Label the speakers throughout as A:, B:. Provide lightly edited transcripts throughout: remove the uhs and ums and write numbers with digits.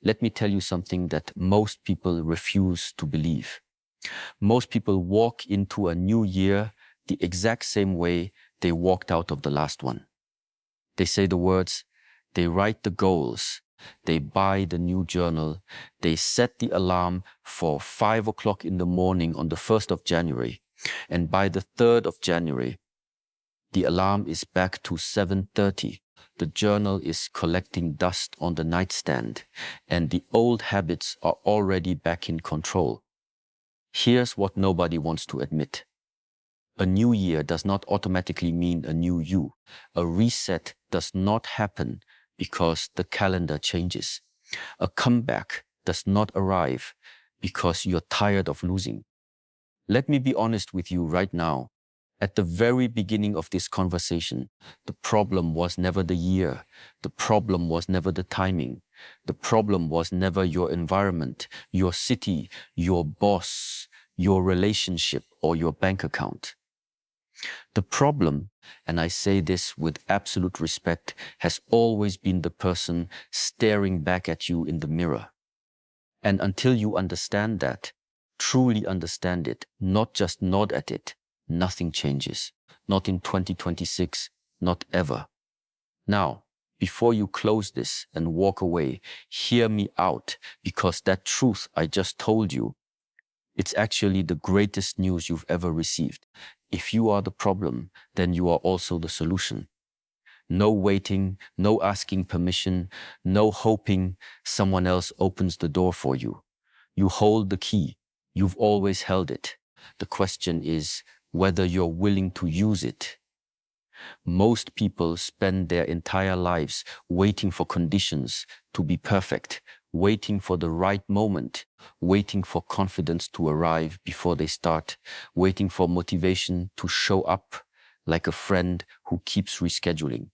A: let me tell you something that most people refuse to believe. Most people walk into a new year the exact same way they walked out of the last one. They say the words, they write the goals, they buy the new journal, they set the alarm for 5 o'clock in the morning on the 1st of January. And by the 3rd of January, the alarm is back to 7:30. The journal is collecting dust on the nightstand, and the old habits are already back in control. Here's what nobody wants to admit. A new year does not automatically mean a new you. A reset does not happen because the calendar changes. A comeback does not arrive because you're tired of losing. Let me be honest with you right now. At the very beginning of this conversation, the problem was never the year. The problem was never the timing. The problem was never your environment, your city, your boss, your relationship, or your bank account. The problem, and I say this with absolute respect, has always been the person staring back at you in the mirror. And until you understand that, truly understand it, not just nod at it, nothing changes. Not in 2026, not ever. Now, before you close this and walk away, hear me out, because that truth I just told you, it's actually the greatest news you've ever received. If you are the problem, then you are also the solution. No waiting, no asking permission, no hoping someone else opens the door for you. You hold the key. You've always held it. The question is whether you're willing to use it. Most people spend their entire lives waiting for conditions to be perfect, waiting for the right moment, waiting for confidence to arrive before they start, waiting for motivation to show up like a friend who keeps rescheduling.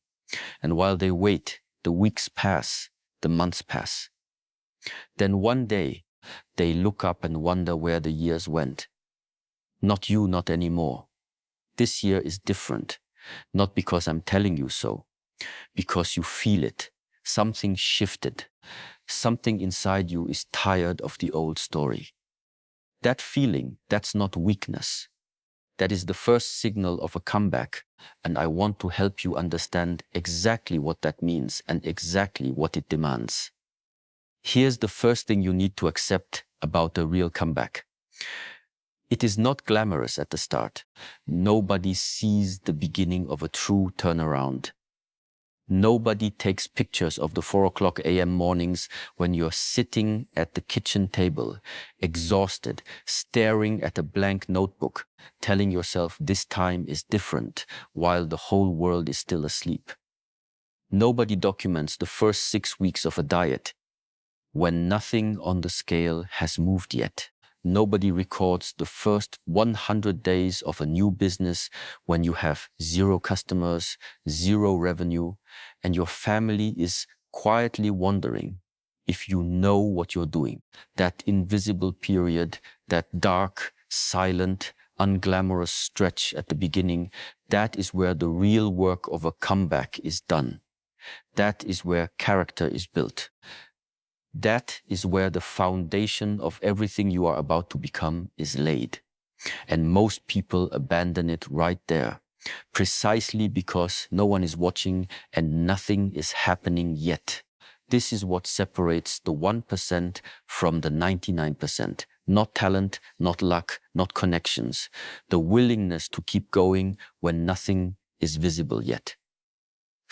A: And while they wait, the weeks pass, the months pass. Then one day, they look up and wonder where the years went. Not you, not anymore. This year is different, not because I'm telling you so, because you feel it. Something shifted. Something inside you is tired of the old story. That feeling, that's not weakness. That is the first signal of a comeback, and I want to help you understand exactly what that means and exactly what it demands. Here's the first thing you need to accept about a real comeback. It is not glamorous at the start. Nobody sees the beginning of a true turnaround. Nobody takes pictures of the 4 o'clock a.m. mornings when you're sitting at the kitchen table, exhausted, staring at a blank notebook, telling yourself this time is different while the whole world is still asleep. Nobody documents the first 6 weeks of a diet when nothing on the scale has moved yet. Nobody records the first 100 days of a new business when you have 0 customers, 0 revenue, and your family is quietly wondering if you know what you're doing. That invisible period, that dark, silent, unglamorous stretch at the beginning, that is where the real work of a comeback is done. That is where character is built. That is where the foundation of everything you are about to become is laid. And most people abandon it right there, precisely because no one is watching and nothing is happening yet. This is what separates the 1% from the 99%. Not talent, not luck, not connections. The willingness to keep going when nothing is visible yet.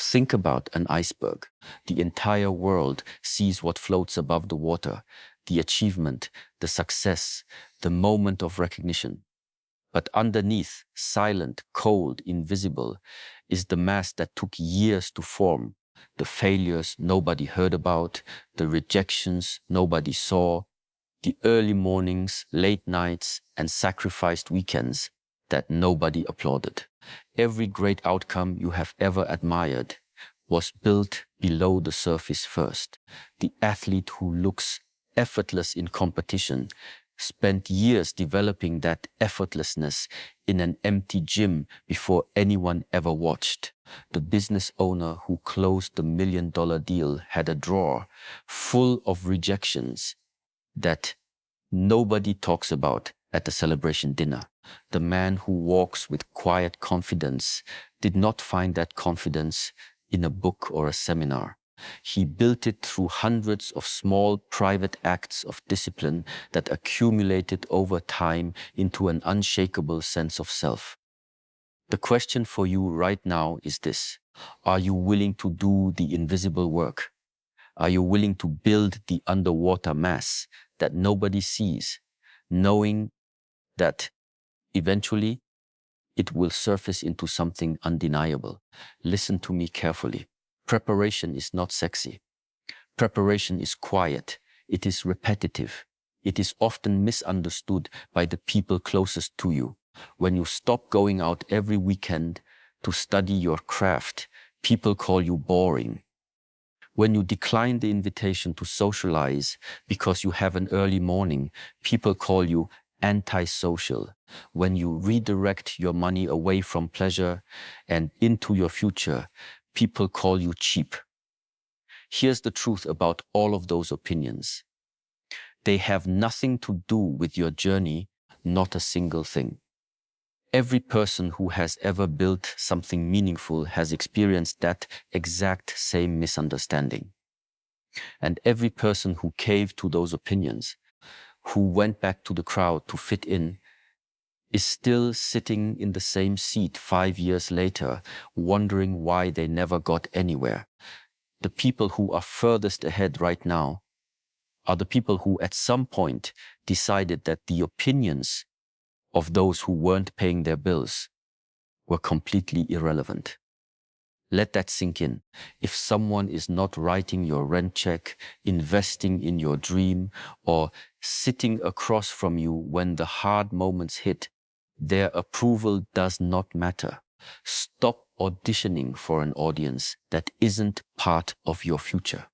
A: Think about an iceberg. The entire world sees what floats above the water, the achievement, the success, the moment of recognition. But underneath, silent, cold, invisible, is the mass that took years to form. The failures nobody heard about, the rejections nobody saw, the early mornings, late nights, and sacrificed weekends that nobody applauded. Every great outcome you have ever admired was built below the surface first. The athlete who looks effortless in competition spent years developing that effortlessness in an empty gym before anyone ever watched. The business owner who closed the $1 million deal had a drawer full of rejections that nobody talks about at the celebration dinner. The man who walks with quiet confidence did not find that confidence in a book or a seminar. He built it through hundreds of small private acts of discipline that accumulated over time into an unshakable sense of self. The question for you right now is this: are you willing to do the invisible work? Are you willing to build the underwater mass that nobody sees, knowing that eventually it will surface into something undeniable? Listen to me carefully. Preparation is not sexy. Preparation is quiet. It is repetitive. It is often misunderstood by the people closest to you. When you stop going out every weekend to study your craft, people call you boring. When you decline the invitation to socialize because you have an early morning, people call you antisocial. When you redirect your money away from pleasure and into your future, people call you cheap. Here's the truth about all of those opinions. They have nothing to do with your journey, not a single thing. Every person who has ever built something meaningful has experienced that exact same misunderstanding. And every person who caved to those opinions, who went back to the crowd to fit in, is still sitting in the same seat 5 years later, wondering why they never got anywhere. The people who are furthest ahead right now are the people who at some point decided that the opinions of those who weren't paying their bills were completely irrelevant. Let that sink in. If someone is not writing your rent check, investing in your dream, or sitting across from you when the hard moments hit, their approval does not matter. Stop auditioning for an audience that isn't part of your future.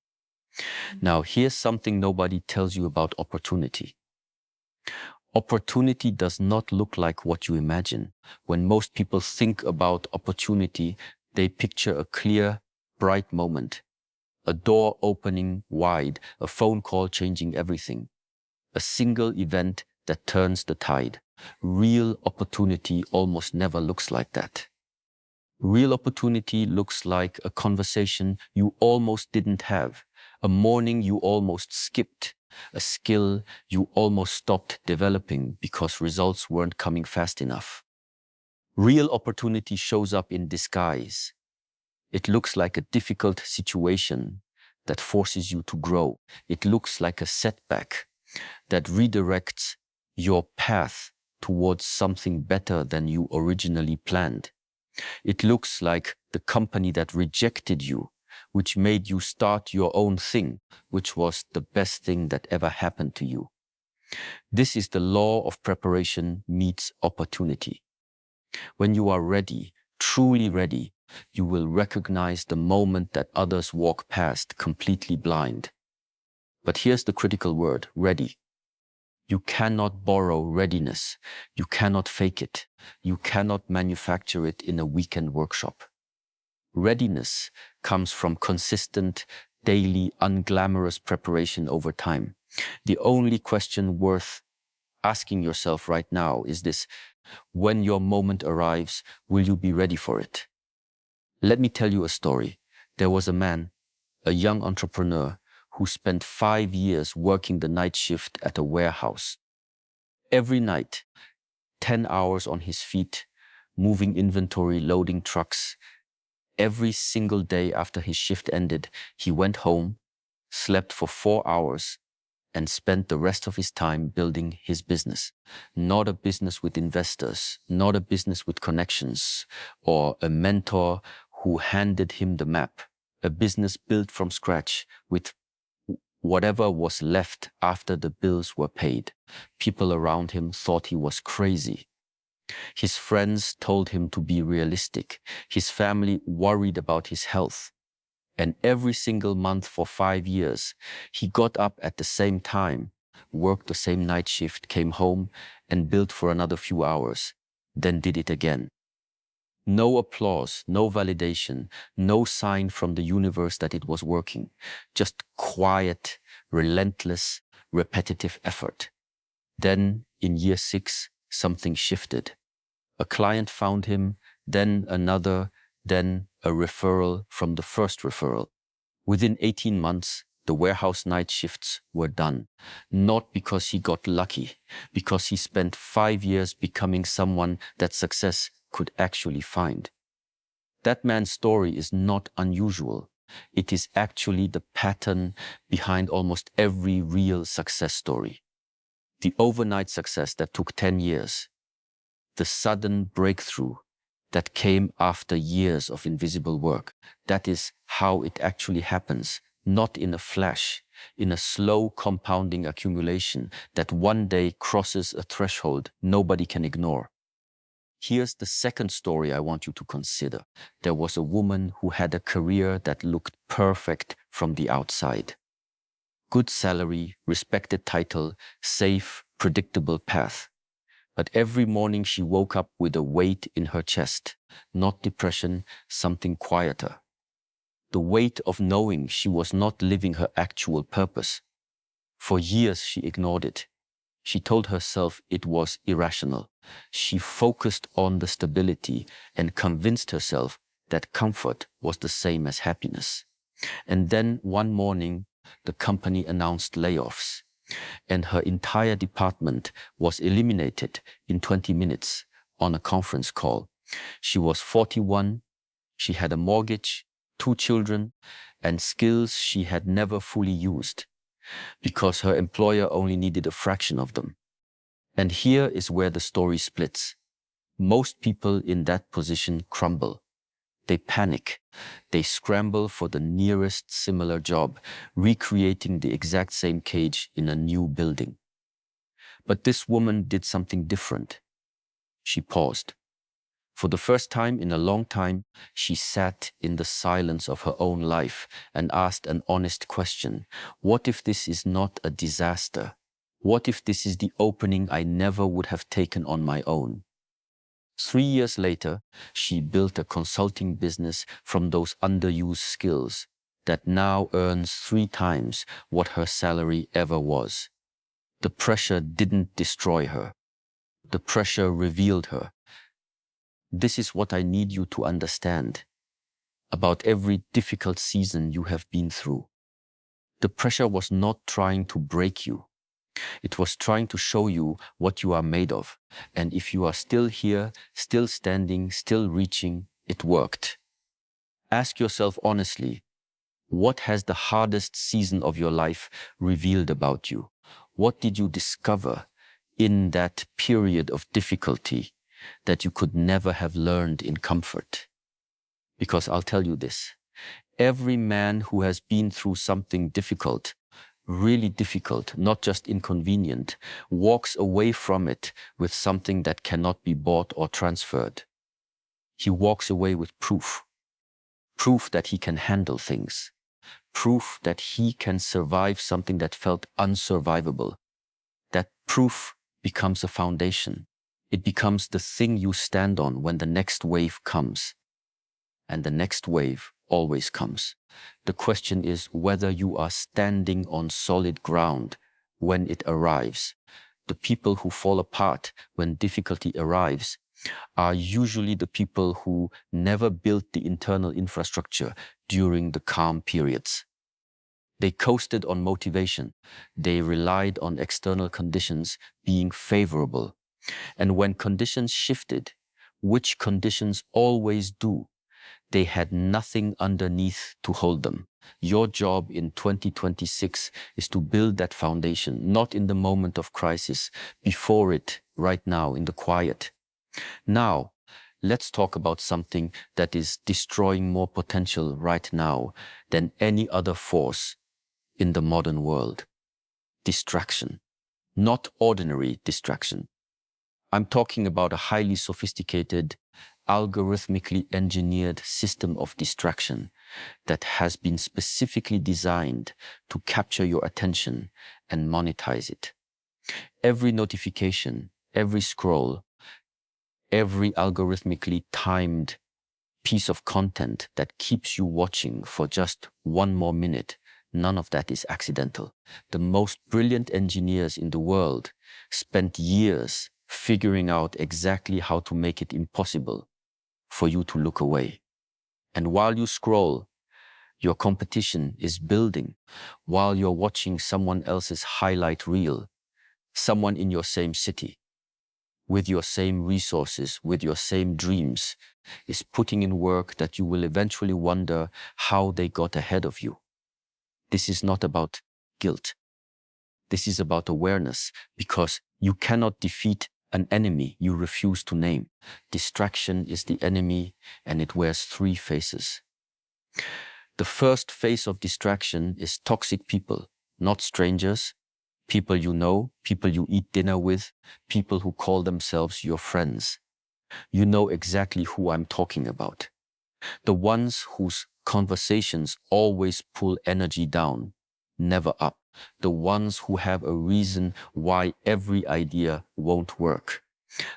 A: Now, here's something nobody tells you about opportunity. Opportunity does not look like what you imagine. When most people think about opportunity, they picture a clear, bright moment, a door opening wide, a phone call changing everything, a single event that turns the tide. Real opportunity almost never looks like that. Real opportunity looks like a conversation you almost didn't have, a morning you almost skipped, a skill you almost stopped developing because results weren't coming fast enough. Real opportunity shows up in disguise. It looks like a difficult situation that forces you to grow. It looks like a setback that redirects your path towards something better than you originally planned. It looks like the company that rejected you, which made you start your own thing, which was the best thing that ever happened to you. This is the law of preparation meets opportunity. When you are ready, truly ready, you will recognize the moment that others walk past completely blind. But here's the critical word: ready. You cannot borrow readiness. You cannot fake it. You cannot manufacture it in a weekend workshop. Readiness comes from consistent, daily, unglamorous preparation over time. The only question worth asking yourself right now is this: when your moment arrives, will you be ready for it? Let me tell you a story. There was a man, a young entrepreneur, who spent 5 years working the night shift at a warehouse. Every night, 10 hours on his feet, moving inventory, loading trucks. Every single day after his shift ended, he went home, slept for 4 hours, and spent the rest of his time building his business. Not a business with investors, not a business with connections, or a mentor who handed him the map. A business built from scratch with whatever was left after the bills were paid. People around him thought he was crazy. His friends told him to be realistic. His family worried about his health. And every single month for 5 years, he got up at the same time, worked the same night shift, came home and built for another few hours, then did it again. No applause, no validation, no sign from the universe that it was working. Just quiet, relentless, repetitive effort. Then, in year 6, something shifted. A client found him, then another, then a referral from the first referral. Within 18 months, the warehouse night shifts were done. Not because he got lucky, because he spent 5 years becoming someone that success could actually find. That man's story is not unusual. It is actually the pattern behind almost every real success story. The overnight success that took 10 years, the sudden breakthrough that came after years of invisible work. That is how it actually happens, not in a flash, in a slow compounding accumulation that one day crosses a threshold nobody can ignore. Here's the second story I want you to consider. There was a woman who had a career that looked perfect from the outside. Good salary, respected title, safe, predictable path. But every morning she woke up with a weight in her chest, not depression, something quieter. The weight of knowing she was not living her actual purpose. For years she ignored it. She told herself it was irrational. She focused on the stability and convinced herself that comfort was the same as happiness. And then one morning, the company announced layoffs, and her entire department was eliminated in 20 minutes on a conference call. She was 41, she had a mortgage, 2 children, and skills she had never fully used, because her employer only needed a fraction of them. And here is where the story splits. Most people in that position crumble. They panic. They scramble for the nearest similar job, recreating the exact same cage in a new building. But this woman did something different. She paused. For the first time in a long time, she sat in the silence of her own life and asked an honest question. What if this is not a disaster? What if this is the opening I never would have taken on my own? 3 years later, she built a consulting business from those underused skills that now earns 3 times what her salary ever was. The pressure didn't destroy her. The pressure revealed her. This is what I need you to understand about every difficult season you have been through. The pressure was not trying to break you. It was trying to show you what you are made of. And if you are still here, still standing, still reaching, it worked. Ask yourself honestly, what has the hardest season of your life revealed about you? What did you discover in that period of difficulty that you could never have learned in comfort? Because I'll tell you this, every man who has been through something difficult, really difficult, not just inconvenient, walks away from it with something that cannot be bought or transferred. He walks away with proof. Proof that he can handle things. Proof that he can survive something that felt unsurvivable. That proof becomes a foundation. It becomes the thing you stand on when the next wave comes. And the next wave always comes. The question is whether you are standing on solid ground when it arrives. The people who fall apart when difficulty arrives are usually the people who never built the internal infrastructure during the calm periods. They coasted on motivation. They relied on external conditions being favorable. And when conditions shifted, which conditions always do, they had nothing underneath to hold them. Your job in 2026 is to build that foundation, not in the moment of crisis, before it, right now, in the quiet. Now, let's talk about something that is destroying more potential right now than any other force in the modern world. Distraction. Not ordinary distraction. I'm talking about a highly sophisticated, algorithmically engineered system of distraction that has been specifically designed to capture your attention and monetize it. Every notification, every scroll, every algorithmically timed piece of content that keeps you watching for just one more minute, none of that is accidental. The most brilliant engineers in the world spent years figuring out exactly how to make it impossible for you to look away. And while you scroll, your competition is building. While you're watching someone else's highlight reel, someone in your same city, with your same resources, with your same dreams, is putting in work that you will eventually wonder how they got ahead of you. This is not about guilt. This is about awareness, because you cannot defeat an enemy you refuse to name. Distraction is the enemy, and it wears three faces. The first face of distraction is toxic people, not strangers, people you know, people you eat dinner with, people who call themselves your friends. You know exactly who I'm talking about. The ones whose conversations always pull energy down, never up. The ones who have a reason why every idea won't work.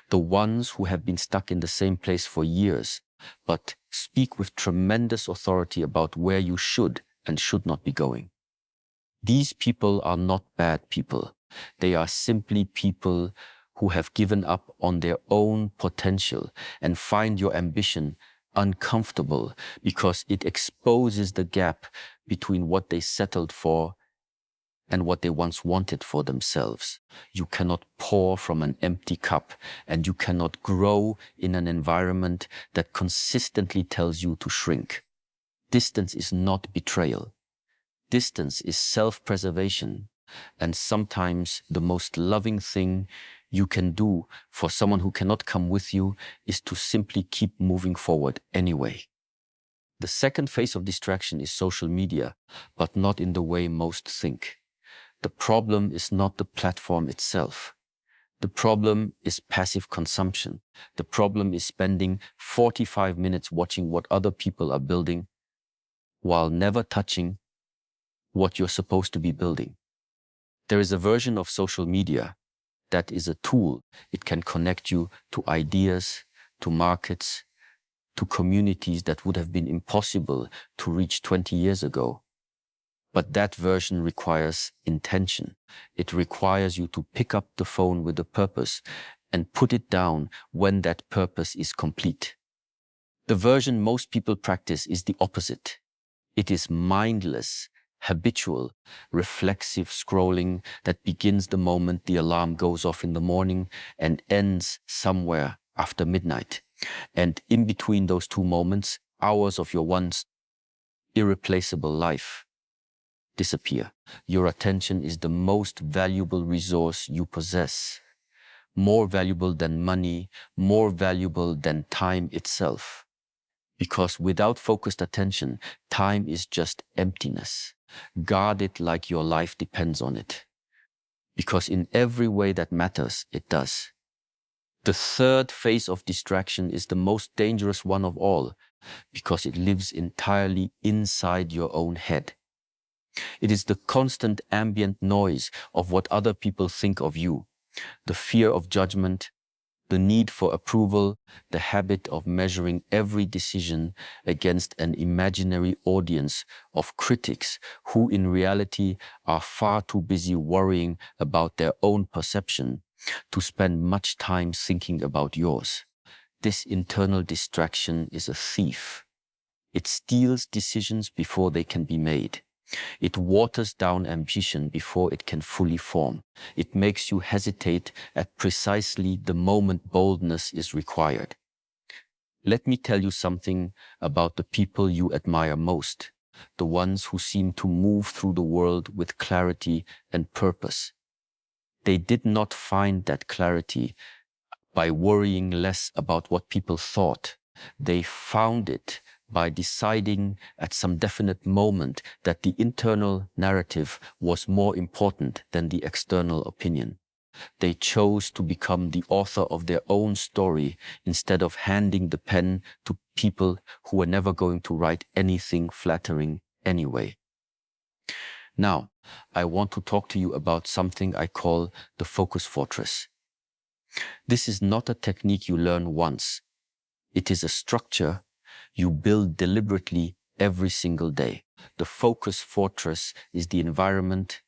A: The ones who have been stuck in the same place for years, but speak with tremendous authority about where you should and should not be going. These people are not bad people. They are simply people who have given up on their own potential and find your ambition uncomfortable because it exposes the gap between what they settled for and what they once wanted for themselves. You cannot pour from an empty cup, and you cannot grow in an environment that consistently tells you to shrink. Distance is not betrayal. Distance is self-preservation, and sometimes the most loving thing you can do for someone who cannot come with you is to simply keep moving forward anyway. The second phase of distraction is social media, but not in the way most think. The problem is not the platform itself. The problem is passive consumption. The problem is spending 45 minutes watching what other people are building while never touching what you're supposed to be building. There is a version of social media that is a tool. It can connect you to ideas, to markets, to communities that would have been impossible to reach 20 years ago. But that version requires intention. It requires you to pick up the phone with a purpose and put it down when that purpose is complete. The version most people practice is the opposite. It is mindless, habitual, reflexive scrolling that begins the moment the alarm goes off in the morning and ends somewhere after midnight. And in between those two moments, hours of your once irreplaceable life disappear. Your attention is the most valuable resource you possess. More valuable than money, more valuable than time itself. Because without focused attention, time is just emptiness. Guard it like your life depends on it. Because in every way that matters, it does. The third phase of distraction is the most dangerous one of all, because it lives entirely inside your own head. It is the constant ambient noise of what other people think of you, the fear of judgment, the need for approval, the habit of measuring every decision against an imaginary audience of critics who in reality are far too busy worrying about their own perception to spend much time thinking about yours. This internal distraction is a thief. It steals decisions before they can be made. It waters down ambition before it can fully form. It makes you hesitate at precisely the moment boldness is required. Let me tell you something about the people you admire most, the ones who seem to move through the world with clarity and purpose. They did not find that clarity by worrying less about what people thought. They found it by deciding at some definite moment that the internal narrative was more important than the external opinion. They chose to become the author of their own story instead of handing the pen to people who were never going to write anything flattering anyway. Now, I want to talk to you about something I call the focus fortress. This is not a technique you learn once. It is a structure you build deliberately every single day. The focus fortress is the environment,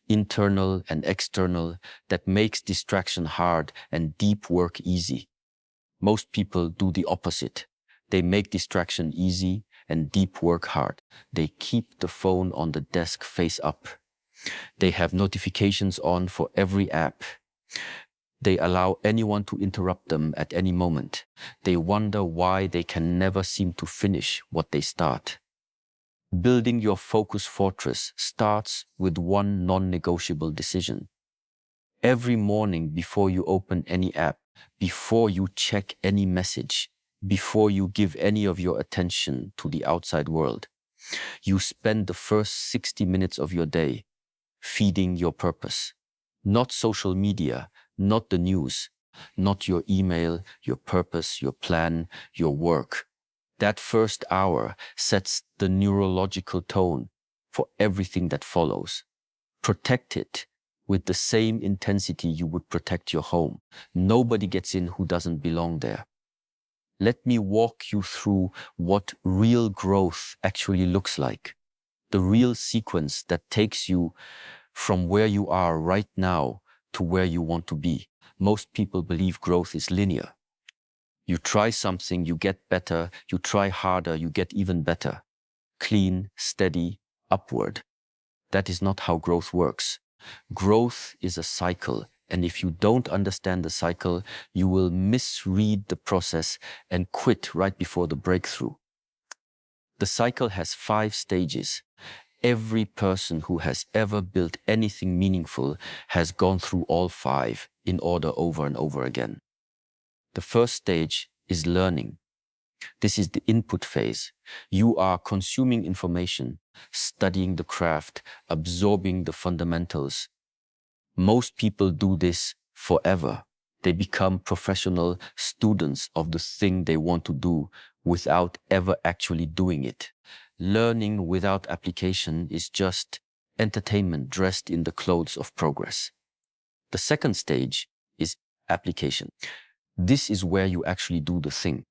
A: internal and external, that makes distraction hard and deep work easy. Most people do the opposite. They make distraction easy and deep work hard. They keep the phone on the desk face up. They have notifications on for every app. They allow anyone to interrupt them at any moment. They wonder why they can never seem to finish what they start. Building your focus fortress starts with one non-negotiable decision. Every morning before you open any app, before you check any message, before you give any of your attention to the outside world, you spend the first 60 minutes of your day feeding your purpose. Not social media, not the news, not your email, your purpose, your plan, your work. That first hour sets the neurological tone for everything that follows. Protect it with the same intensity you would protect your home. Nobody gets in who doesn't belong there. Let me walk you through what real growth actually looks like. The real sequence that takes you from where you are right now to where you want to be. Most people believe growth is linear. You try something, you get better. You try harder, you get even better. Clean, steady, upward. That is not how growth works. Growth is a cycle, and if you don't understand the cycle, you will misread the process and quit right before the breakthrough. The cycle has 5 stages. Every person who has ever built anything meaningful has gone through all 5 in order over and over again. The first stage is learning. This is the input phase. You are consuming information, studying the craft, absorbing the fundamentals. Most people do this forever. They become professional students of the thing they want to do without ever actually doing it. Learning without application is just entertainment dressed in the clothes of progress. The second stage is application. This is where you actually do the thing.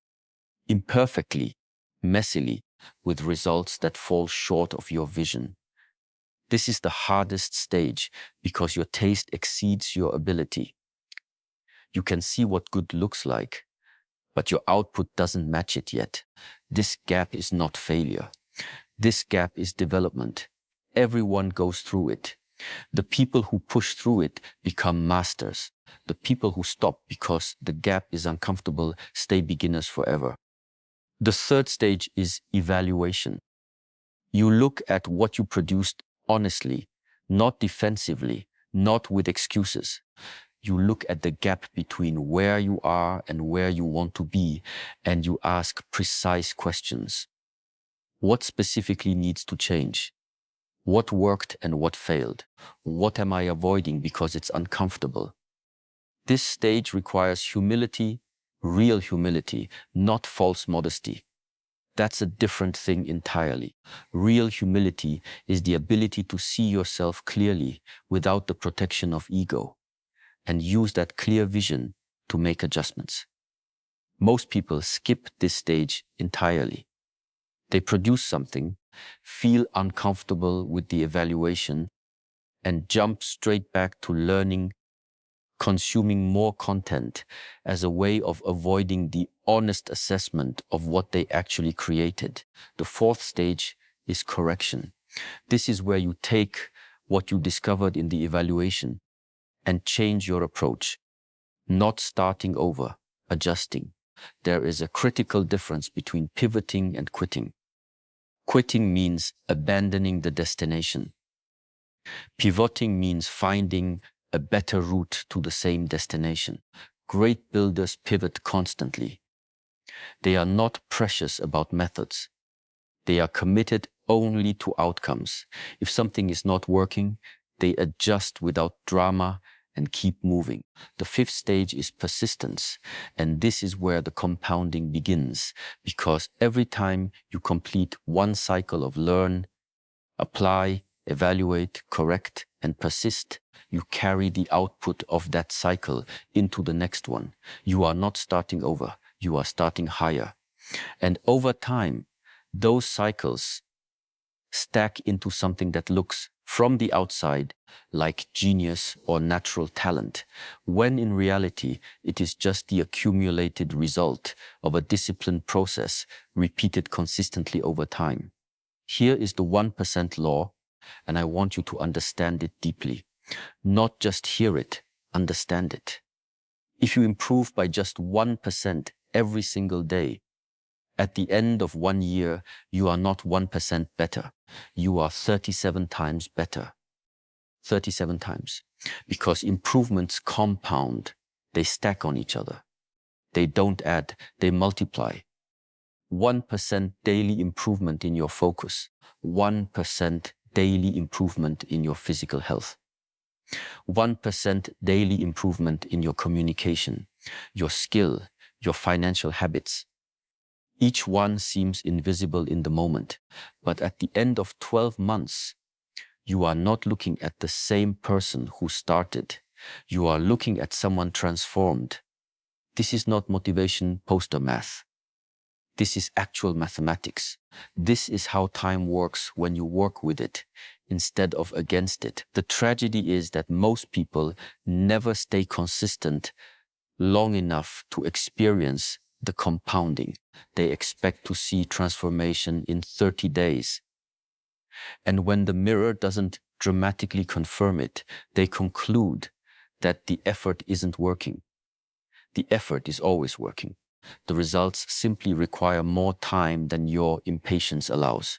A: Imperfectly, messily, with results that fall short of your vision. This is the hardest stage because your taste exceeds your ability. You can see what good looks like, but your output doesn't match it yet. This gap is not failure. This gap is development. Everyone goes through it. The people who push through it become masters. The people who stop because the gap is uncomfortable stay beginners forever. The third stage is evaluation. You look at what you produced honestly, not defensively, not with excuses. You look at the gap between where you are and where you want to be, and you ask precise questions. What specifically needs to change? What worked and what failed? What am I avoiding because it's uncomfortable? This stage requires humility, real humility, not false modesty. That's a different thing entirely. Real humility is the ability to see yourself clearly without the protection of ego, and use that clear vision to make adjustments. Most people skip this stage entirely. They produce something, feel uncomfortable with the evaluation, and jump straight back to learning, consuming more content as a way of avoiding the honest assessment of what they actually created. The fourth stage is correction. This is where you take what you discovered in the evaluation and change your approach, not starting over, adjusting. There is a critical difference between pivoting and quitting. Quitting means abandoning the destination. Pivoting means finding a better route to the same destination. Great builders pivot constantly. They are not precious about methods. They are committed only to outcomes. If something is not working, they adjust without drama and keep moving. The fifth stage is persistence. And this is where the compounding begins, because every time you complete one cycle of learn, apply, evaluate, correct, and persist, you carry the output of that cycle into the next one. You are not starting over. You are starting higher. And over time, those cycles stack into something that looks from the outside like genius or natural talent, when in reality, it is just the accumulated result of a disciplined process repeated consistently over time. Here is the 1% law, and I want you to understand it deeply. Not just hear it, understand it. If you improve by just 1% every single day, at the end of 1 year, you are not 1% better. You are 37 times better. 37 times. Because improvements compound. They stack on each other. They don't add, they multiply. 1% daily improvement in your focus. 1% daily improvement in your physical health. 1% daily improvement in your communication, your skill, your financial habits. Each one seems invisible in the moment, but at the end of 12 months, you are not looking at the same person who started. You are looking at someone transformed. This is not motivation poster math. This is actual mathematics. This is how time works when you work with it instead of against it. The tragedy is that most people never stay consistent long enough to experience the compounding. They expect to see transformation in 30 days. And when the mirror doesn't dramatically confirm it, they conclude that the effort isn't working. The effort is always working. The results simply require more time than your impatience allows.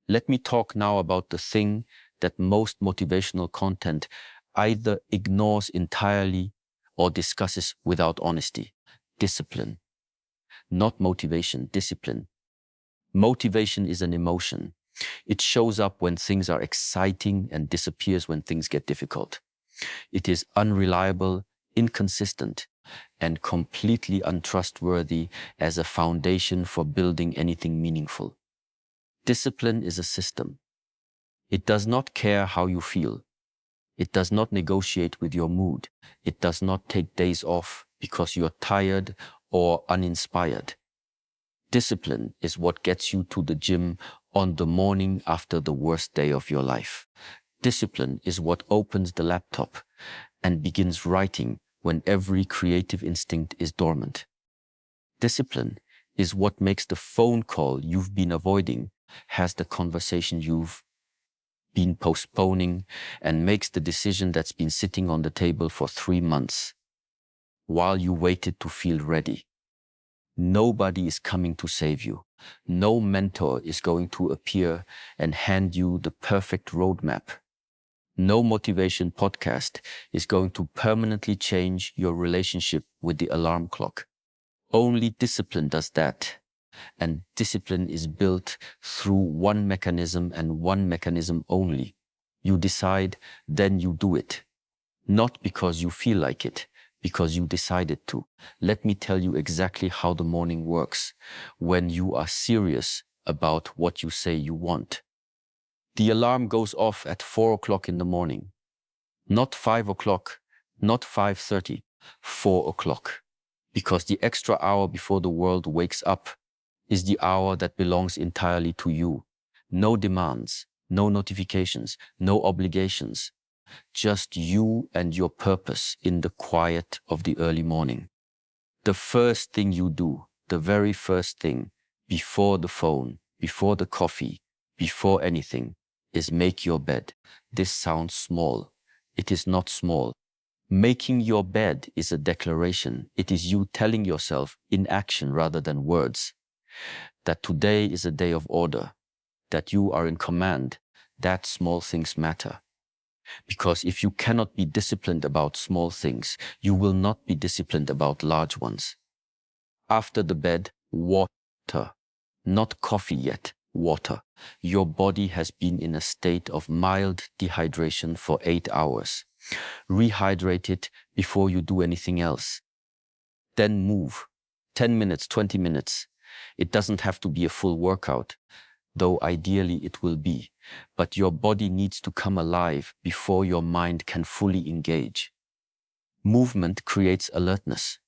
A: Let me talk now about the thing that most motivational content either ignores entirely or discusses without honesty: discipline. Not motivation, discipline. Motivation is an emotion. It shows up when things are exciting and disappears when things get difficult. It is unreliable, inconsistent, and completely untrustworthy as a foundation for building anything meaningful. Discipline is a system. It does not care how you feel. It does not negotiate with your mood. It does not take days off because you're tired or uninspired. Discipline is what gets you to the gym on the morning after the worst day of your life. Discipline is what opens the laptop and begins writing when every creative instinct is dormant. Discipline is what makes the phone call you've been avoiding, has the conversation you've been postponing, and makes the decision that's been sitting on the table for 3 months while you waited to feel ready. Nobody is coming to save you. No mentor is going to appear and hand you the perfect roadmap. No motivation podcast is going to permanently change your relationship with the alarm clock. Only discipline does that. And discipline is built through one mechanism and one mechanism only. You decide, then you do it. Not because you feel like it, because you decided to. Let me tell you exactly how the morning works when you are serious about what you say you want. The alarm goes off at 4 o'clock in the morning. Not 5 o'clock, not 5:30, 4 o'clock. Because the extra hour before the world wakes up is the hour that belongs entirely to you. No demands, no notifications, no obligations. Just you and your purpose in the quiet of the early morning. The first thing you do, the very first thing, before the phone, before the coffee, before anything, is make your bed. This sounds small. It is not small. Making your bed is a declaration. It is you telling yourself in action rather than words that today is a day of order, that you are in command, that small things matter. Because if you cannot be disciplined about small things, you will not be disciplined about large ones. After the bed, water. Not coffee yet, water. Your body has been in a state of mild dehydration for 8 hours. Rehydrate it before you do anything else. Then move. 10 minutes, 20 minutes. It doesn't have to be a full workout, though ideally it will be. But your body needs to come alive before your mind can fully engage. Movement creates alertness.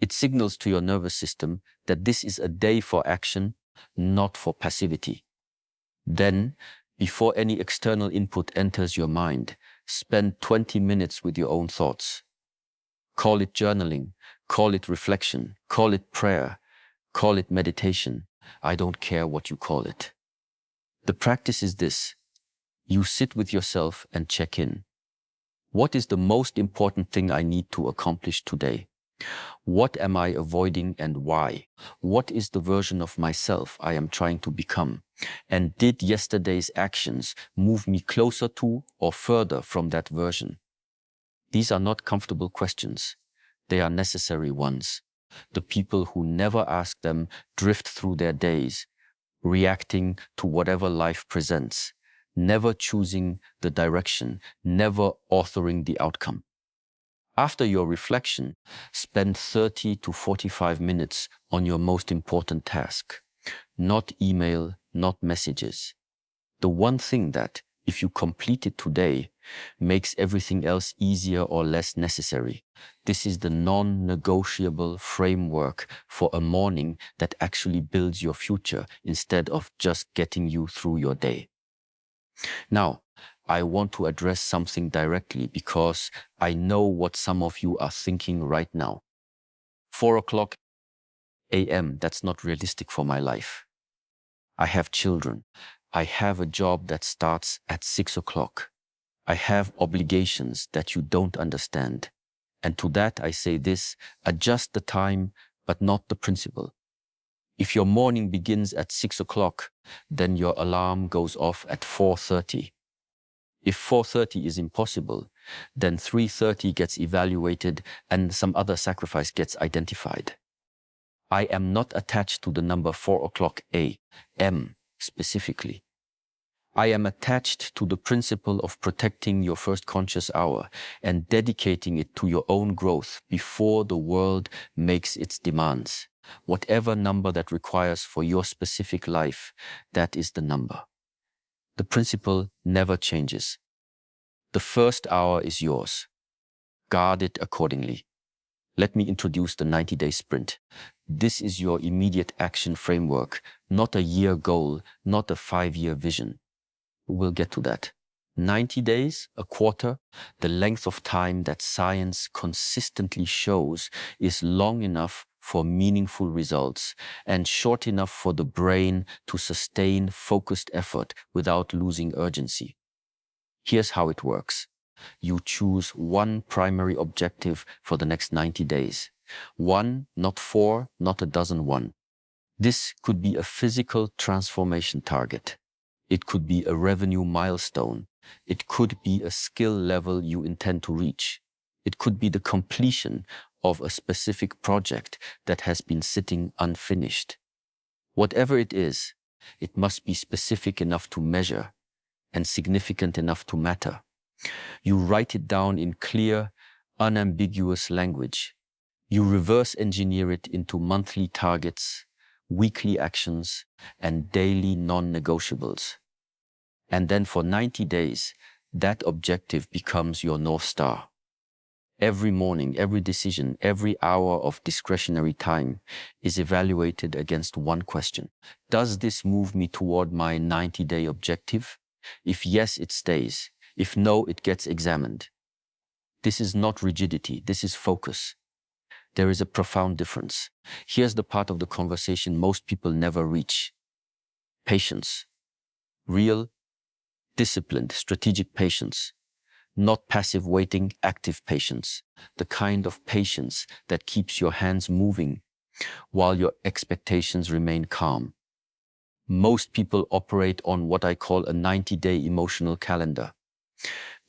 A: It signals to your nervous system that this is a day for action, not for passivity. Then, before any external input enters your mind, spend 20 minutes with your own thoughts. Call it journaling, call it reflection, call it prayer, call it meditation. I don't care what you call it. The practice is this. You sit with yourself and check in. What is the most important thing I need to accomplish today? What am I avoiding and why? What is the version of myself I am trying to become? And did yesterday's actions move me closer to or further from that version? These are not comfortable questions. They are necessary ones. The people who never ask them drift through their days, reacting to whatever life presents, never choosing the direction, never authoring the outcome. After your reflection, spend 30 to 45 minutes on your most important task. Not email, not messages. The one thing that, if you complete it today, makes everything else easier or less necessary. This is the non-negotiable framework for a morning that actually builds your future instead of just getting you through your day. Now, I want to address something directly because I know what some of you are thinking right now. 4 o'clock a.m., that's not realistic for my life. I have children. I have a job that starts at 6 o'clock. I have obligations that you don't understand. And to that I say this, adjust the time, but not the principle. If your morning begins at 6 o'clock, then your alarm goes off at 4:30. If 4:30 is impossible, then 3:30 gets evaluated and some other sacrifice gets identified. I am not attached to the number 4 o'clock a.m. specifically. I am attached to the principle of protecting your first conscious hour and dedicating it to your own growth before the world makes its demands. Whatever number that requires for your specific life, that is the number. The principle never changes. The first hour is yours. Guard it accordingly. Let me introduce the 90-day sprint. This is your immediate action framework, not a year goal, not a 5-year vision. We'll get to that. 90 days, a quarter, the length of time that science consistently shows is long enough for meaningful results and short enough for the brain to sustain focused effort without losing urgency. Here's how it works. You choose one primary objective for the next 90 days. One, not 4, not a dozen one. This could be a physical transformation target. It could be a revenue milestone. It could be a skill level you intend to reach. It could be the completion of a specific project that has been sitting unfinished. Whatever it is, it must be specific enough to measure and significant enough to matter. You write it down in clear, unambiguous language. You reverse engineer it into monthly targets, weekly actions, and daily non-negotiables. And then for 90 days, that objective becomes your North Star. Every morning, every decision, every hour of discretionary time is evaluated against one question. Does this move me toward my 90-day objective? If yes, it stays. If no, it gets examined. This is not rigidity, this is focus. There is a profound difference. Here's the part of the conversation most people never reach. Patience. Real, disciplined, strategic patience. Not passive waiting, active patience. The kind of patience that keeps your hands moving while your expectations remain calm. Most people operate on what I call a 90-day emotional calendar.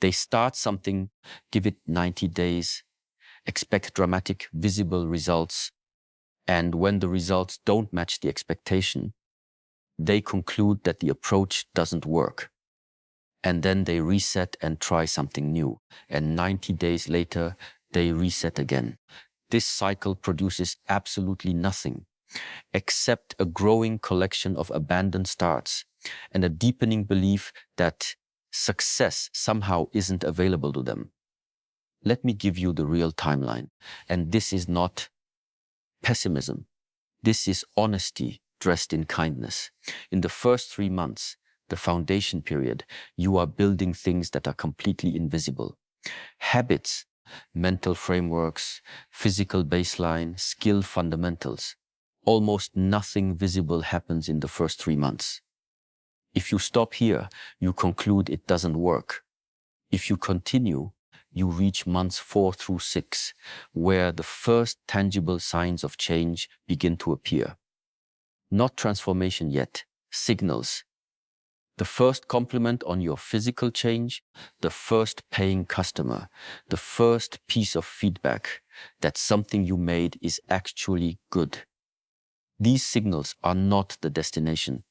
A: They start something, give it 90 days, expect dramatic, visible results, and when the results don't match the expectation, they conclude that the approach doesn't work. And then they reset and try something new. And 90 days later, they reset again. This cycle produces absolutely nothing except a growing collection of abandoned starts and a deepening belief that success somehow isn't available to them. Let me give you the real timeline. And this is not pessimism. This is honesty dressed in kindness. In the first 3 months, the foundation period, you are building things that are completely invisible. Habits, mental frameworks, physical baseline, skill fundamentals. Almost nothing visible happens in the first 3 months. If you stop here, you conclude it doesn't work. If you continue, you reach months 4 through 6, where the first tangible signs of change begin to appear. Not transformation yet, signals. The first compliment on your physical change, the first paying customer, the first piece of feedback that something you made is actually good. These signals are not the destination.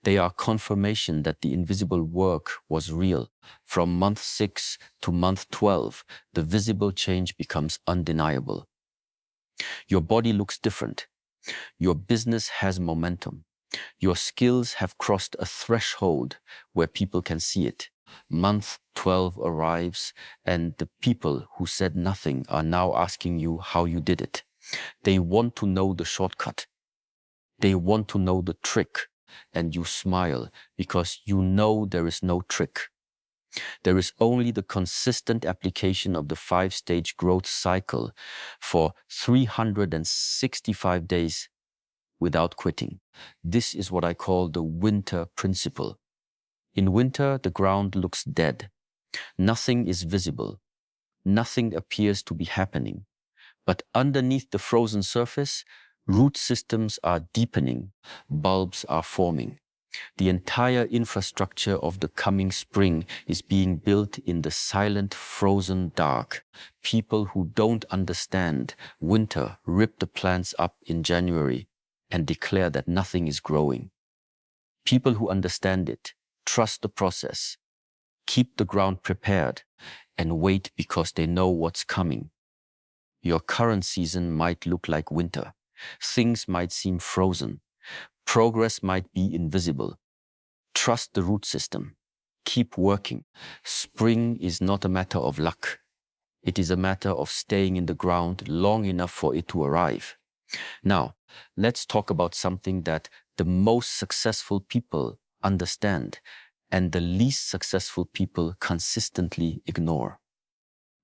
A: They are confirmation that the invisible work was real. From month 6 to month 12, the visible change becomes undeniable. Your body looks different. Your business has momentum. Your skills have crossed a threshold where people can see it. Month 12 arrives, and the people who said nothing are now asking you how you did it. They want to know the shortcut. They want to know the trick, and you smile because you know there is no trick. There is only the consistent application of the 5-stage growth cycle for 365 days without quitting. This is what I call the winter principle. In winter, the ground looks dead. Nothing is visible. Nothing appears to be happening. But underneath the frozen surface, root systems are deepening, bulbs are forming. The entire infrastructure of the coming spring is being built in the silent, frozen dark. People who don't understand winter rip the plants up in January and declare that nothing is growing. People who understand it trust the process, keep the ground prepared, and wait because they know what's coming. Your current season might look like winter. Things might seem frozen. Progress might be invisible. Trust the root system. Keep working. Spring is not a matter of luck. It is a matter of staying in the ground long enough for it to arrive. Now, let's talk about something that the most successful people understand and the least successful people consistently ignore.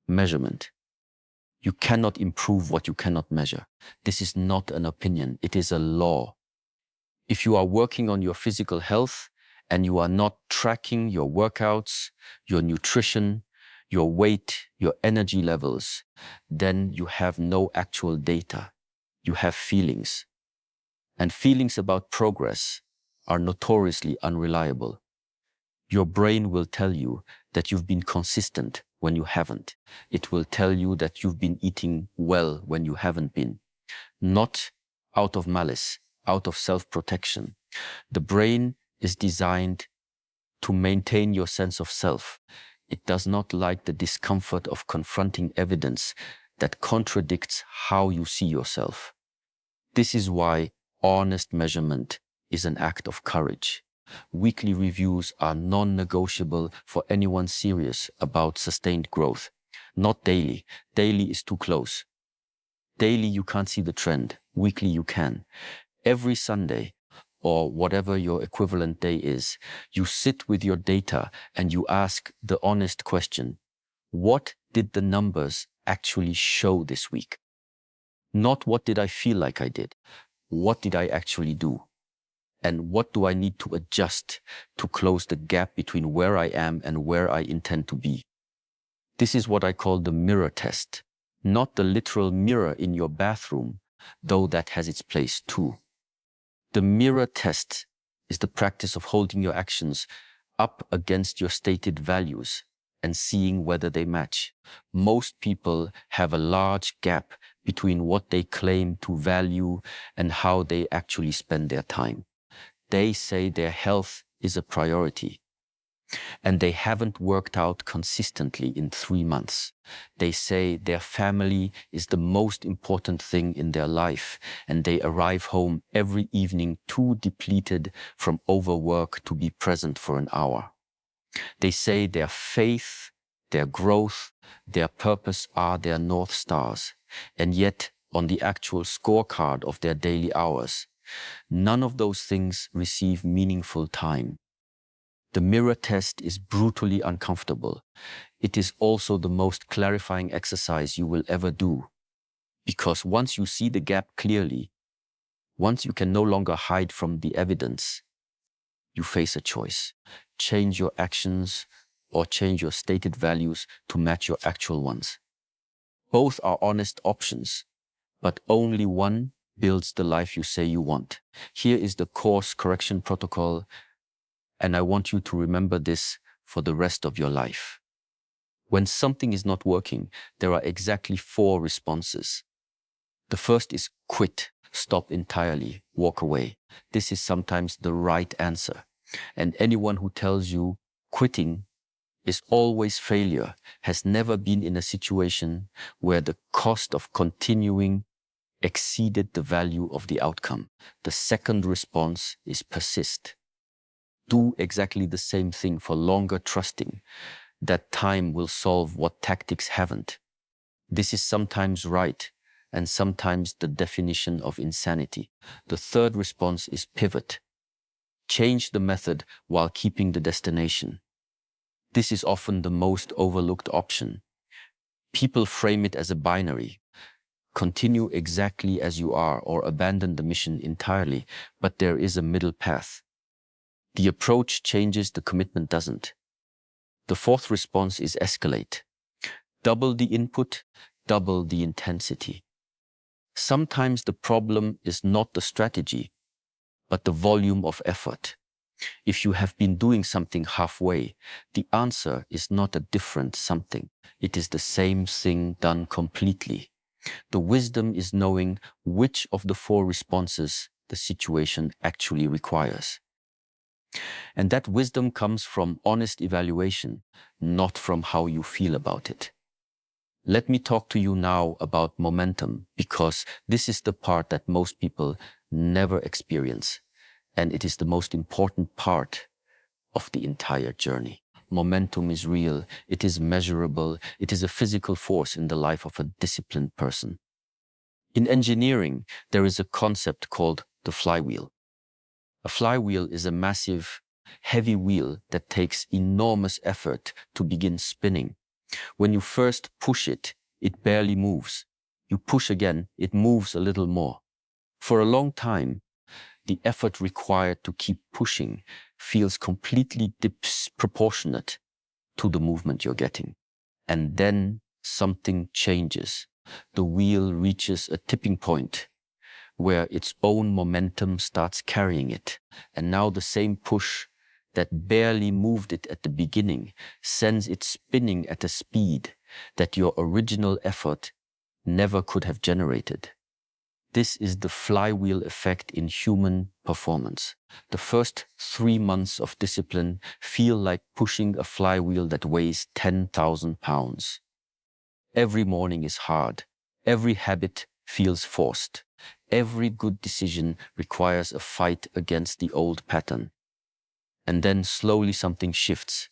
A: Measurement. You cannot improve what you cannot measure. This is not an opinion. It is a law. If you are working on your physical health and you are not tracking your workouts, your nutrition, your weight, your energy levels, then you have no actual data. You have feelings. And feelings about progress are notoriously unreliable. Your brain will tell you that you've been consistent when you haven't. It will tell you that you've been eating well when you haven't been. Not out of malice, out of self-protection. The brain is designed to maintain your sense of self. It does not like the discomfort of confronting evidence that contradicts how you see yourself. This is why honest measurement is an act of courage. Weekly reviews are non-negotiable for anyone serious about sustained growth. Not daily. Daily is too close. Daily you can't see the trend. Weekly you can. Every Sunday, or whatever your equivalent day is, you sit with your data and you ask the honest question, what did the numbers actually show this week? Not what did I feel like I did? What did I actually do? And what do I need to adjust to close the gap between where I am and where I intend to be? This is what I call the mirror test, not the literal mirror in your bathroom, though that has its place too. The mirror test is the practice of holding your actions up against your stated values and seeing whether they match. Most people have a large gap between what they claim to value and how they actually spend their time. They say their health is a priority. and they haven't worked out consistently in 3 months. They say their family is the most important thing in their life, and they arrive home every evening too depleted from overwork to be present for an hour. They say their faith, their growth, their purpose are their North Stars, and yet on the actual scorecard of their daily hours, none of those things receive meaningful time. The mirror test is brutally uncomfortable. It is also the most clarifying exercise you will ever do. Because once you see the gap clearly, once you can no longer hide from the evidence, you face a choice. Change your actions or change your stated values to match your actual ones. Both are honest options, but only one builds the life you say you want. Here is the course correction protocol, and I want you to remember this for the rest of your life. When something is not working, there are exactly 4 responses. The first is quit, stop entirely, walk away. This is sometimes the right answer. And anyone who tells you quitting is always failure has never been in a situation where the cost of continuing exceeded the value of the outcome. The second response is persist. Do exactly the same thing for longer, trusting that time will solve what tactics haven't. This is sometimes right and sometimes the definition of insanity. The third response is pivot. Change the method while keeping the destination. This is often the most overlooked option. People frame it as a binary. Continue exactly as you are or abandon the mission entirely, but there is a middle path. The approach changes, the commitment doesn't. The fourth response is escalate. Double the input, double the intensity. Sometimes the problem is not the strategy, but the volume of effort. If you have been doing something halfway, the answer is not a different something. It is the same thing done completely. The wisdom is knowing which of the 4 responses the situation actually requires. And that wisdom comes from honest evaluation, not from how you feel about it. Let me talk to you now about momentum, because this is the part that most people never experience, and it is the most important part of the entire journey. Momentum is real, it is measurable, it is a physical force in the life of a disciplined person. In engineering, there is a concept called the flywheel. A flywheel is a massive, heavy wheel that takes enormous effort to begin spinning. When you first push it, it barely moves. You push again, it moves a little more. For a long time, the effort required to keep pushing feels completely disproportionate to the movement you're getting. And then something changes. The wheel reaches a tipping point where its own momentum starts carrying it. And now the same push that barely moved it at the beginning sends it spinning at a speed that your original effort never could have generated. This is the flywheel effect in human performance. The first 3 months of discipline feel like pushing a flywheel that weighs 10,000 pounds. Every morning is hard. Every habit feels forced. Every good decision requires a fight against the old pattern. And then slowly something shifts.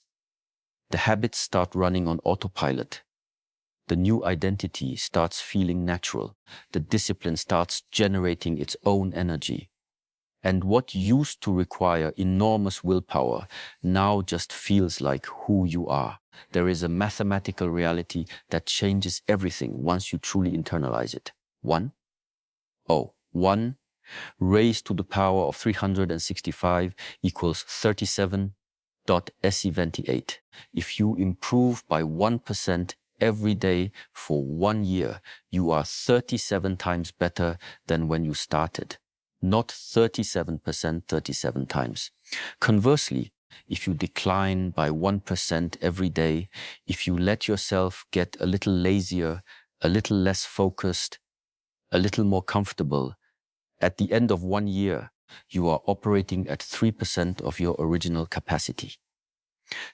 A: The habits start running on autopilot. The new identity starts feeling natural. The discipline starts generating its own energy. And what used to require enormous willpower now just feels like who you are. There is a mathematical reality that changes everything once you truly internalize it. 1 raised to the power of 365 equals 37.se28. If you improve by 1% every day for 1 year, you are 37 times better than when you started. Not 37%, 37 times. Conversely, if you decline by 1% every day, if you let yourself get a little lazier, a little less focused, a little more comfortable, at the end of 1 year, you are operating at 3% of your original capacity.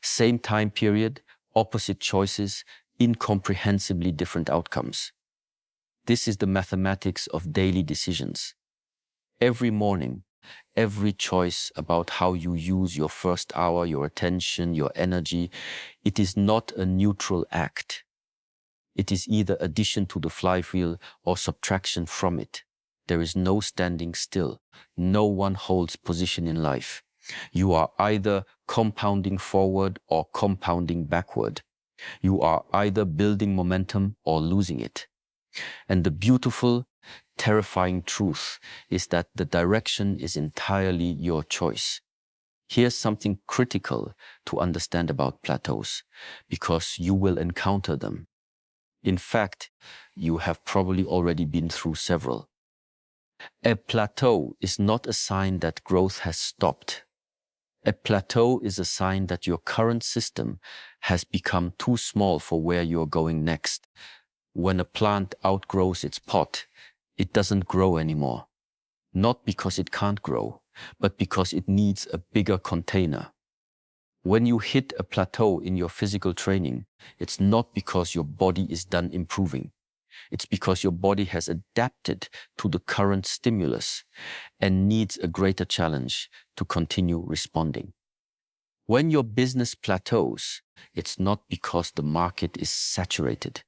A: Same time period, opposite choices, incomprehensibly different outcomes. This is the mathematics of daily decisions. Every morning, every choice about how you use your first hour, your attention, your energy, it is not a neutral act. It is either addition to the flywheel or subtraction from it. There is no standing still. No one holds position in life. You are either compounding forward or compounding backward. You are either building momentum or losing it. And the beautiful, terrifying truth is that the direction is entirely your choice. Here's something critical to understand about plateaus, because you will encounter them. In fact, you have probably already been through several. A plateau is not a sign that growth has stopped. A plateau is a sign that your current system has become too small for where you're going next. When a plant outgrows its pot, it doesn't grow anymore. Not because it can't grow, but because it needs a bigger container. When you hit a plateau in your physical training, it's not because your body is done improving. It's because your body has adapted to the current stimulus and needs a greater challenge to continue responding. When your business plateaus, it's not because the market is saturated.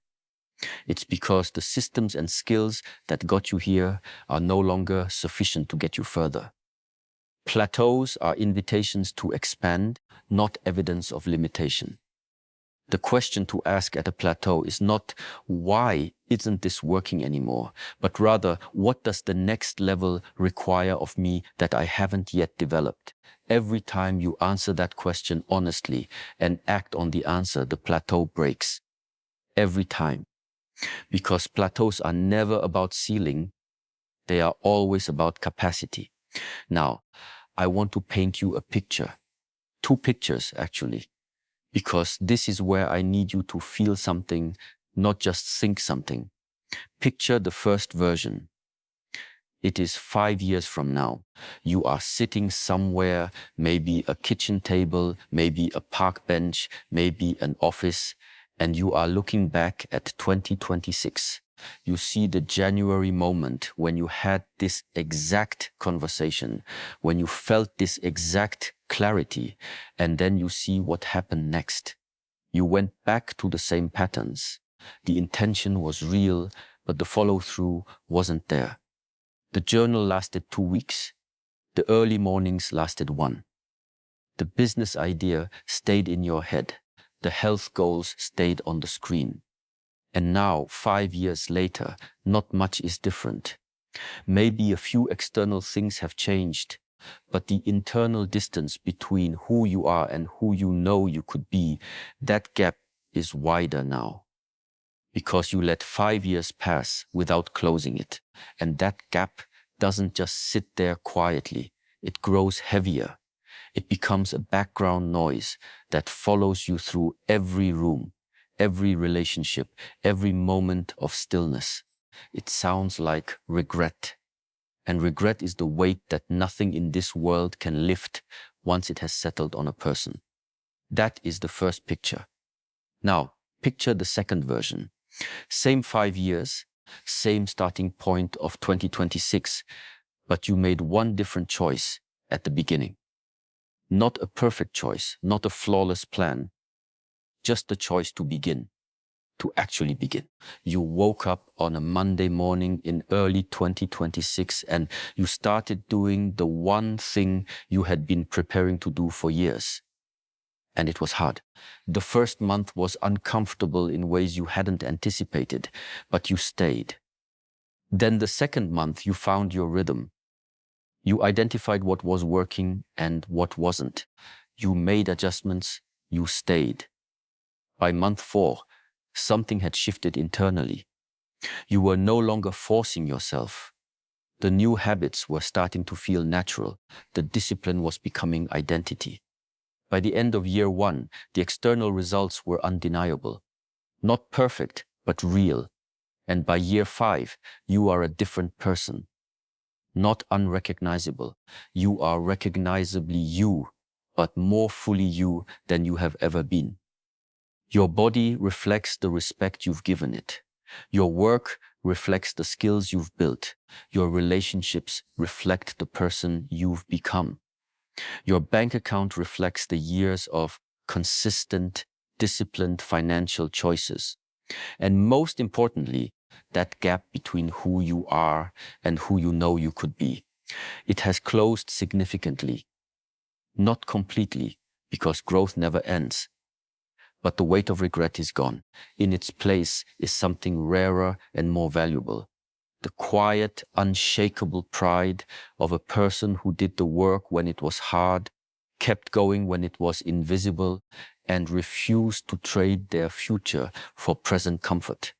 A: It's because the systems and skills that got you here are no longer sufficient to get you further. Plateaus are invitations to expand, not evidence of limitation. The question to ask at a plateau is not, why isn't this working anymore? But rather, what does the next level require of me that I haven't yet developed? Every time you answer that question honestly and act on the answer, the plateau breaks. Every time. Because plateaus are never about ceiling, they are always about capacity. Now, I want to paint you a picture. Two pictures, actually. Because this is where I need you to feel something, not just think something. Picture the first version. It is 5 years from now. You are sitting somewhere, maybe a kitchen table, maybe a park bench, maybe an office, and you are looking back at 2026. You see the January moment when you had this exact conversation, when you felt this exact clarity, and then you see what happened next. You went back to the same patterns. The intention was real, but the follow-through wasn't there. The journal lasted 2 weeks. The early mornings lasted 1. The business idea stayed in your head. The health goals stayed on the screen. And now, 5 years later, not much is different. Maybe a few external things have changed, but the internal distance between who you are and who you know you could be, that gap is wider now. Because you let 5 years pass without closing it. And that gap doesn't just sit there quietly. It grows heavier. It becomes a background noise that follows you through every room, every relationship, every moment of stillness. It sounds like regret. And regret is the weight that nothing in this world can lift once it has settled on a person. That is the first picture. Now, picture the second version. Same 5 years, same starting point of 2026, but you made one different choice at the beginning. Not a perfect choice, not a flawless plan, just the choice to begin, to actually begin. You woke up on a Monday morning in early 2026 and you started doing the one thing you had been preparing to do for years. And it was hard. The first month was uncomfortable in ways you hadn't anticipated, but you stayed. Then the second month, you found your rhythm. You identified what was working and what wasn't. You made adjustments, you stayed. By month 4, something had shifted internally. You were no longer forcing yourself. The new habits were starting to feel natural. The discipline was becoming identity. By the end of year 1, the external results were undeniable. Not perfect, but real. And by year 5, you are a different person. Not unrecognizable. You are recognizably you, but more fully you than you have ever been. Your body reflects the respect you've given it. Your work reflects the skills you've built. Your relationships reflect the person you've become. Your bank account reflects the years of consistent, disciplined financial choices. And most importantly, that gap between who you are and who you know you could be. It has closed significantly. Not completely, because growth never ends. But the weight of regret is gone. In its place is something rarer and more valuable. The quiet, unshakable pride of a person who did the work when it was hard, kept going when it was invisible, and refused to trade their future for present comfort.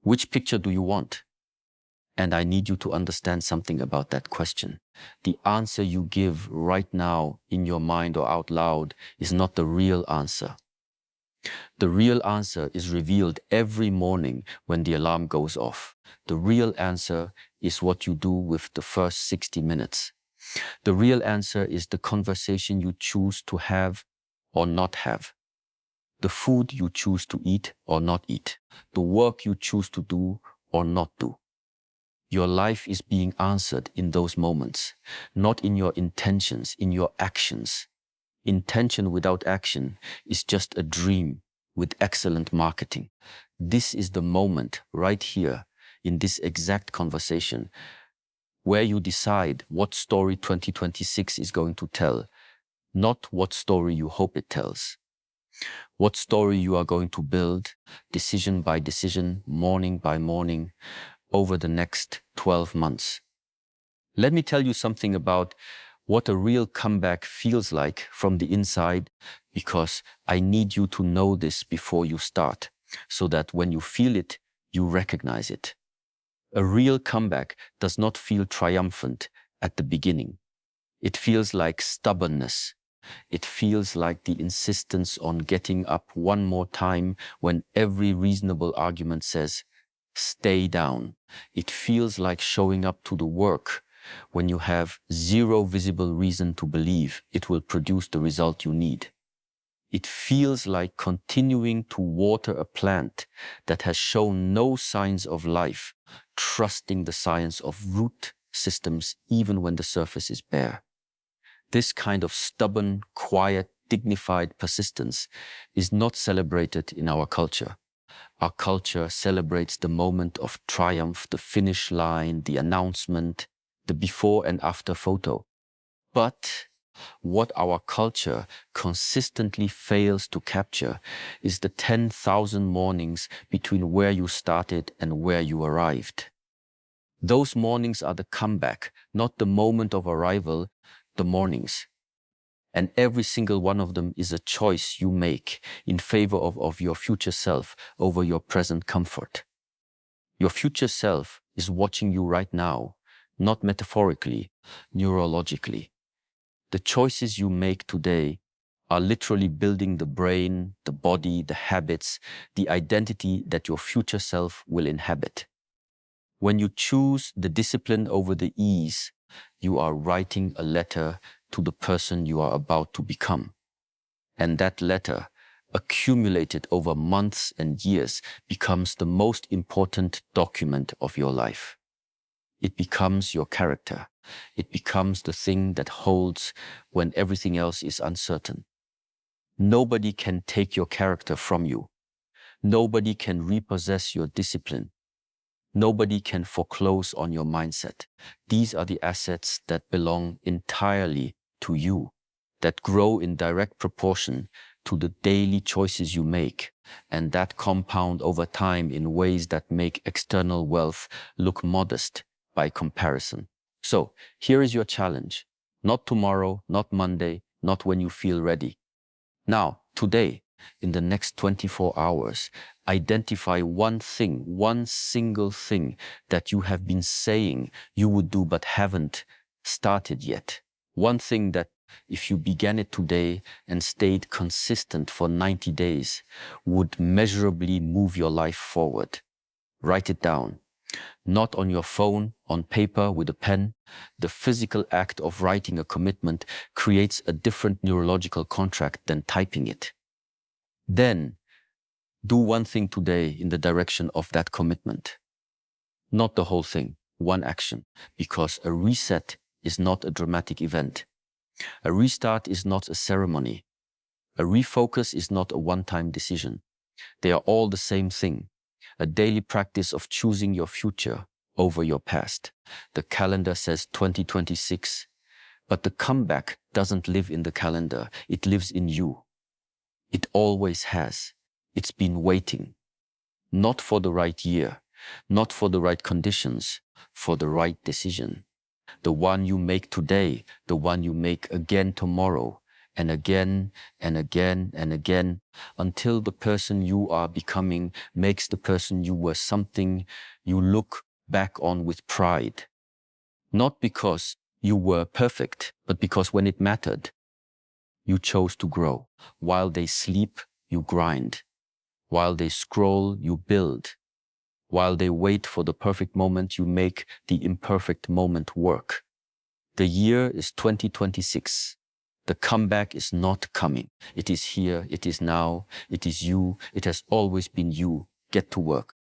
A: Which picture do you want? And I need you to understand something about that question. The answer you give right now in your mind or out loud is not the real answer. The real answer is revealed every morning when the alarm goes off. The real answer is what you do with the first 60 minutes. The real answer is the conversation you choose to have or not have. The food you choose to eat or not eat. The work you choose to do or not do. Your life is being answered in those moments, not in your intentions, in your actions. Intention without action is just a dream with excellent marketing. This is the moment right here in this exact conversation where you decide what story 2026 is going to tell, not what story you hope it tells. What story you are going to build, decision by decision, morning by morning, over the next 12 months. Let me tell you something about what a real comeback feels like from the inside, because I need you to know this before you start, so that when you feel it, you recognize it. A real comeback does not feel triumphant at the beginning. It feels like stubbornness. It feels like the insistence on getting up one more time when every reasonable argument says, stay down. It feels like showing up to the work when you have zero visible reason to believe it will produce the result you need. It feels like continuing to water a plant that has shown no signs of life, trusting the science of root systems even when the surface is bare. This kind of stubborn, quiet, dignified persistence is not celebrated in our culture. Our culture celebrates the moment of triumph, the finish line, the announcement, the before and after photo. But what our culture consistently fails to capture is the 10,000 mornings between where you started and where you arrived. Those mornings are the comeback, not the moment of arrival, the mornings. And every single one of them is a choice you make in favor of your future self over your present comfort. Your future self is watching you right now, not metaphorically, neurologically. The choices you make today are literally building the brain, the body, the habits, the identity that your future self will inhabit. When you choose the discipline over the ease, you are writing a letter to the person you are about to become. And that letter, accumulated over months and years, becomes the most important document of your life. It becomes your character. It becomes the thing that holds when everything else is uncertain. Nobody can take your character from you. Nobody can repossess your discipline. Nobody can foreclose on your mindset. These are the assets that belong entirely to you, that grow in direct proportion to the daily choices you make, and that compound over time in ways that make external wealth look modest by comparison. So here is your challenge. Not tomorrow, not Monday, not when you feel ready. Now, today, in the next 24 hours, identify one thing, one single thing that you have been saying you would do but haven't started yet. One thing that if you began it today and stayed consistent for 90 days would measurably move your life forward. Write it down. Not on your phone, on paper, with a pen. The physical act of writing a commitment creates a different neurological contract than typing it. Then, do one thing today in the direction of that commitment. Not the whole thing, one action, because a reset is not a dramatic event. A restart is not a ceremony. A refocus is not a one-time decision. They are all the same thing, a daily practice of choosing your future over your past. The calendar says 2026, but the comeback doesn't live in the calendar. It lives in you. It always has. It's been waiting. Not for the right year, not for the right conditions, for the right decision. The one you make today, the one you make again tomorrow, and again and again and again, until the person you are becoming makes the person you were something you look back on with pride. Not because you were perfect, but because when it mattered, you chose to grow. While they sleep, you grind. While they scroll, you build. While they wait for the perfect moment, you make the imperfect moment work. The year is 2026. The comeback is not coming. It is here, it is now, it is you, it has always been you. Get to work.